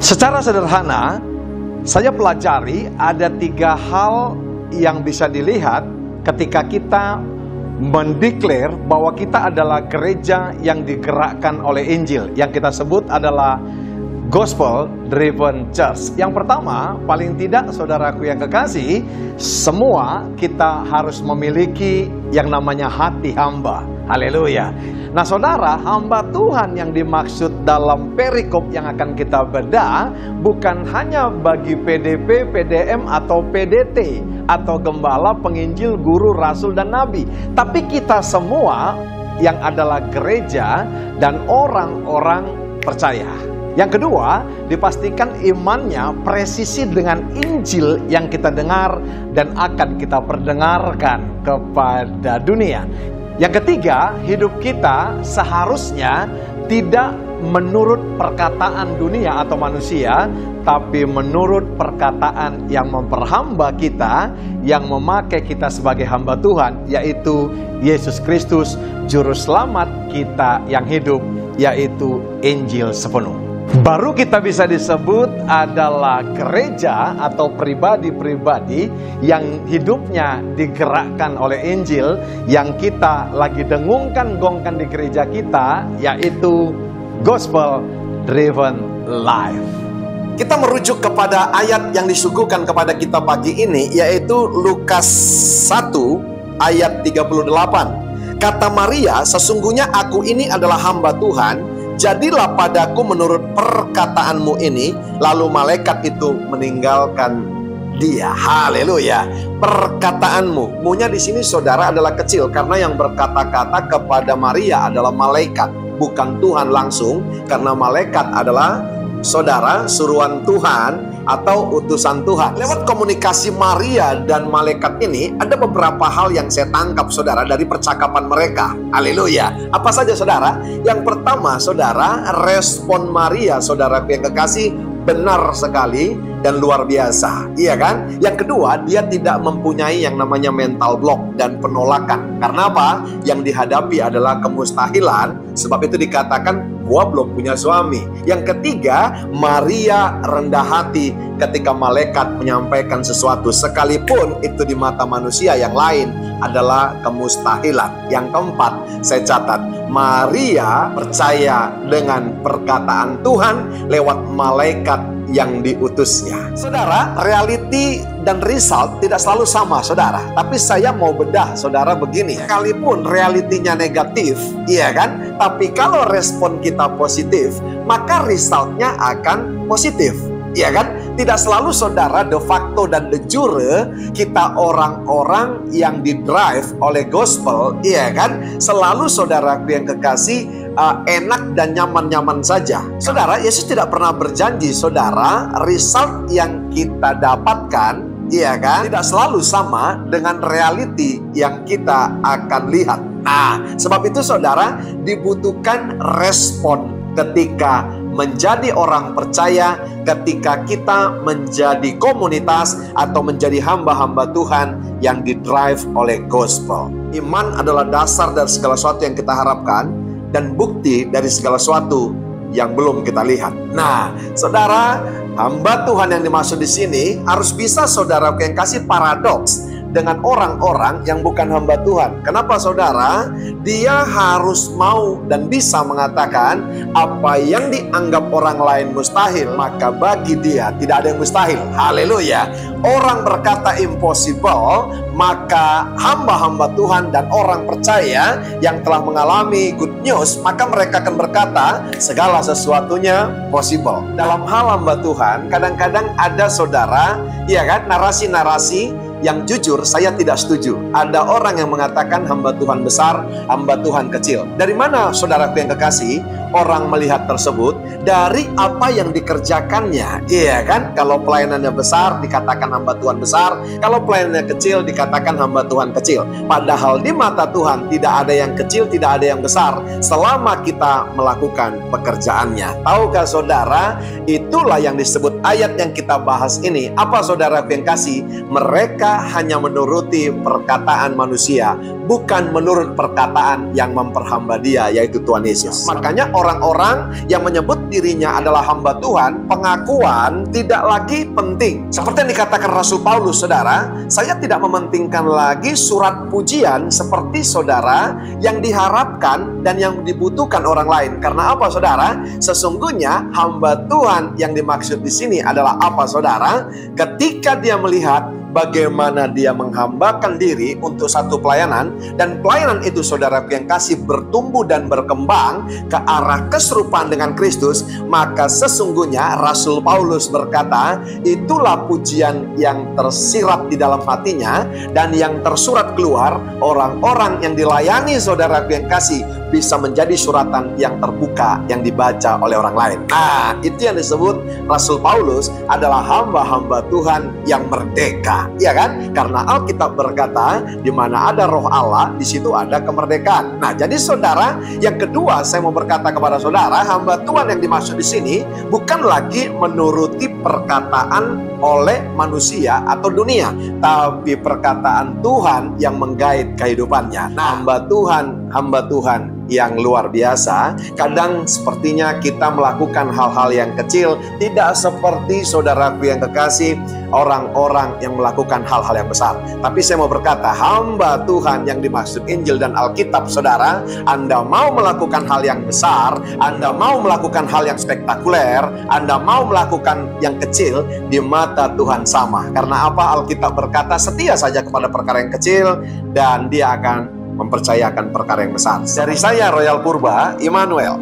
Secara sederhana, saya pelajari ada 3 hal yang bisa dilihat ketika kita mendeklar bahwa kita adalah gereja yang digerakkan oleh Injil, yang kita sebut adalah Gospel Driven Church. Yang pertama, paling tidak saudaraku yang kekasih, semua kita harus memiliki yang namanya hati hamba. Haleluya. Nah saudara, hamba Tuhan yang dimaksud dalam perikop yang akan kita bedah bukan hanya bagi PDP, PDM atau PDT atau gembala, penginjil, guru, rasul, dan nabi, tapi kita semua yang adalah gereja dan orang-orang percaya. Yang kedua, dipastikan imannya presisi dengan Injil yang kita dengar dan akan kita perdengarkan kepada dunia. Yang ketiga, hidup kita seharusnya tidak menurut perkataan dunia atau manusia, tapi menurut perkataan yang memperhamba kita, yang memakai kita sebagai hamba Tuhan, yaitu Yesus Kristus, Juru Selamat kita yang hidup, yaitu Injil sepenuh. Baru kita bisa disebut adalah gereja atau pribadi-pribadi yang hidupnya digerakkan oleh Injil, yang kita lagi dengungkan-gongkan di gereja kita, yaitu Gospel Driven Life. Kita merujuk kepada ayat yang disuguhkan kepada kita pagi ini, yaitu Lukas 1 ayat 38. Kata Maria, sesungguhnya aku ini adalah hamba Tuhan, jadilah padaku menurut perkataanmu ini. Lalu malaikat itu meninggalkan dia. Haleluya. Perkataanmu. Munya di sini saudara adalah kecil, karena yang berkata-kata kepada Maria adalah malaikat, bukan Tuhan langsung. Karena malaikat adalah saudara, suruhan Tuhan atau utusan Tuhan. Lewat komunikasi Maria dan malaikat ini, ada beberapa hal yang saya tangkap saudara dari percakapan mereka. Haleluya. Apa saja saudara? Yang pertama saudara, respon Maria saudara yang kekasih benar sekali dan luar biasa, iya kan? Yang kedua, dia tidak mempunyai yang namanya mental block dan penolakan. Karena apa? Yang dihadapi adalah kemustahilan, sebab itu dikatakan gua belum punya suami. Yang ketiga, Maria rendah hati ketika malaikat menyampaikan sesuatu, sekalipun itu di mata manusia yang lain adalah kemustahilan. Yang keempat, saya catat, Maria percaya dengan perkataan Tuhan lewat malaikat yang diutusnya. Saudara, reality dan result tidak selalu sama saudara. Tapi saya mau bedah saudara begini, sekalipun realitinya negatif, iya kan? Tapi kalau respon kita positif, maka resultnya akan positif, iya kan? Tidak selalu saudara de facto dan de jure kita orang-orang yang didrive oleh gospel, iya kan? Selalu saudaraku yang kekasih enak dan nyaman-nyaman saja. Saudara, Yesus tidak pernah berjanji saudara result yang kita dapatkan, iya kan, tidak selalu sama dengan reality yang kita akan lihat. Nah, sebab itu saudara, dibutuhkan respon ketika menjadi orang percaya, ketika kita menjadi komunitas atau menjadi hamba-hamba Tuhan yang didrive oleh gospel. Iman adalah dasar dari segala sesuatu yang kita harapkan dan bukti dari segala sesuatu yang belum kita lihat. Nah, saudara, hamba Tuhan yang dimaksud di sini harus bisa saudara yang kasih paradoks dengan orang-orang yang bukan hamba Tuhan. Kenapa saudara? Dia harus mau dan bisa mengatakan apa yang dianggap orang lain mustahil, maka bagi dia tidak ada yang mustahil. Haleluya. Orang berkata impossible, maka hamba-hamba Tuhan dan orang percaya yang telah mengalami good news, maka mereka akan berkata segala sesuatunya possible. Dalam hal hamba Tuhan, kadang-kadang ada saudara, iya kan, narasi-narasi yang jujur saya tidak setuju. Ada orang yang mengatakan hamba Tuhan besar, hamba Tuhan kecil. Dari mana saudaraku yang kekasih? orang melihat tersebut dari apa yang dikerjakannya. Iya kan? Kalau pelayanannya besar dikatakan hamba Tuhan besar, kalau pelayanannya kecil dikatakan hamba Tuhan kecil. Padahal di mata Tuhan tidak ada yang kecil, tidak ada yang besar selama kita melakukan pekerjaannya. Tahukah saudara, itulah yang disebut ayat yang kita bahas ini. Apa saudara yang kasih? Mereka hanya menuruti perkataan manusia, bukan menurut perkataan yang memperhamba dia, yaitu Tuhan Yesus. Makanya orang-orang yang menyebut dirinya adalah hamba Tuhan, pengakuan tidak lagi penting. Seperti yang dikatakan Rasul Paulus, saudara, saya tidak mementingkan lagi surat pujian seperti saudara yang diharapkan dan yang dibutuhkan orang lain. Karena apa, saudara? Sesungguhnya hamba Tuhan yang dimaksud di sini adalah apa, saudara? Ketika dia melihat bagaimana dia menghambakan diri untuk satu pelayanan, dan pelayanan itu saudara yang kasih bertumbuh dan berkembang ke arah keserupaan dengan Kristus, maka sesungguhnya Rasul Paulus berkata, itulah pujian yang tersirat di dalam hatinya dan yang tersurat keluar. Orang-orang yang dilayani saudara yang kasih bisa menjadi suratan yang terbuka yang dibaca oleh orang lain. Nah, itu yang disebut Rasul Paulus adalah hamba-hamba Tuhan yang merdeka. Iya kan? Karena Alkitab berkata, di mana ada roh Allah, di situ ada kemerdekaan. Nah, jadi saudara, yang kedua saya mau berkata kepada saudara, hamba Tuhan yang dimaksud di sini bukan lagi menuruti perkataan oleh manusia atau dunia, tapi perkataan Tuhan yang menggait kehidupannya. Nah, hamba Tuhan yang luar biasa. Kadang sepertinya kita melakukan hal-hal yang kecil, tidak seperti saudaraku yang kekasih, orang-orang yang melakukan hal-hal yang besar. Tapi saya mau berkata, hamba Tuhan yang dimaksud Injil dan Alkitab, saudara, Anda mau melakukan hal yang besar, Anda mau melakukan hal yang spektakuler, Anda mau melakukan yang kecil, di mata Tuhan sama. Karena apa? Alkitab berkata, setia saja kepada perkara yang kecil dan dia akan mempercayakan perkara yang besar. Dari saya, Royal Purba, Immanuel.